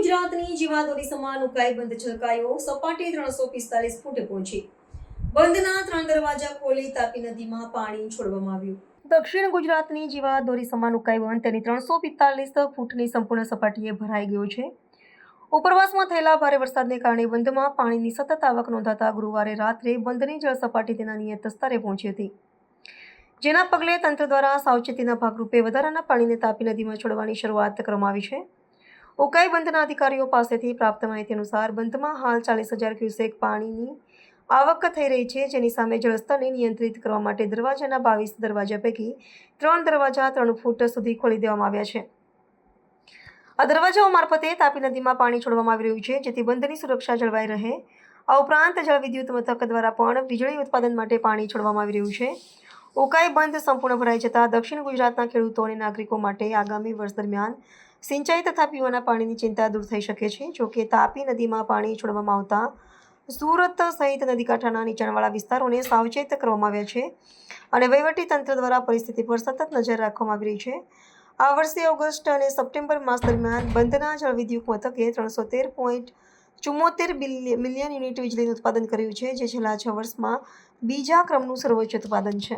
ગુજરાતની જીવાદોરી સમાન ઉકાઈ બંધ છલકાયો, સપાટી 345 ફૂટે પહોંચી. બંધના 3 દરવાજા ખોલી તાપી નદીમાં પાણી છોડવામાં આવ્યું. દક્ષિણ ગુજરાતની જીવાદોરી સમાન ઉકાઈ બંધ તેની 345 ફૂટની સંપૂર્ણ સપાટીએ ભરાઈ ગયો છે. ઉપરવાસમાં થયેલા ભારે વરસાદને કારણે બંધમાં પાણીની સતત આવક નોંધાતા ગુરુવારે રાત્રે બંધની જળ સપાટી તેના નિયત સ્તરે પહોંચી હતી, જેના પગલે તંત્ર દ્વારા સાવચેતીના ભાગરૂપે વધારાના પાણીને તાપી નદીમાં છોડવાની શરૂઆત કરવામાં આવી છે. ઉકાઈ બંધના અધિકારીઓ પાસેથી પ્રાપ્ત માહિતી અનુસાર બંધમાં હાલ 40,000 ક્યુસેક પાણીની આવક થઈ રહી છે, જેની સામે જળસ્તરને નિયંત્રિત કરવા માટે દરવાજાના 22 દરવાજા પૈકી 3 દરવાજા 3 ફૂટ સુધી ખોલી દેવામાં આવ્યા છે. આ દરવાજાઓ મારફતે તાપી નદીમાં પાણી છોડવામાં આવી રહ્યું છે, જેથી બંધની સુરક્ષા જળવાઈ રહે. આ ઉપરાંત જળ વિદ્યુત મથક દ્વારા પણ વીજળી ઉત્પાદન માટે પાણી છોડવામાં આવી રહ્યું છે. ઉકાઈ બંધ સંપૂર્ણ ભરાઈ જતાં દક્ષિણ ગુજરાતના ખેડૂતો અને નાગરિકો માટે આગામી વર્ષ દરમિયાન સિંચાઈ તથા પીવાના પાણીની ચિંતા દૂર થઈ શકે છે. જોકે તાપી નદીમાં પાણી છોડવામાં આવતા સુરત સહિત નદીકાંઠાના નીચાણવાળા વિસ્તારોને સાવચેત કરવામાં આવ્યા છે અને વહીવટી તંત્ર દ્વારા પરિસ્થિતિ પર સતત નજર રાખવામાં આવી રહી છે. આ વર્ષે ઓગસ્ટ અને સપ્ટેમ્બર માસ દરમિયાન બંધના જળવિદ્યુત મથકે 313.74 મિલિયન યુનિટ વીજળીનું ઉત્પાદન કર્યું છે, જે છેલ્લા 6 વર્ષમાં બીજા ક્રમનું સર્વોચ્ચ ઉત્પાદન છે.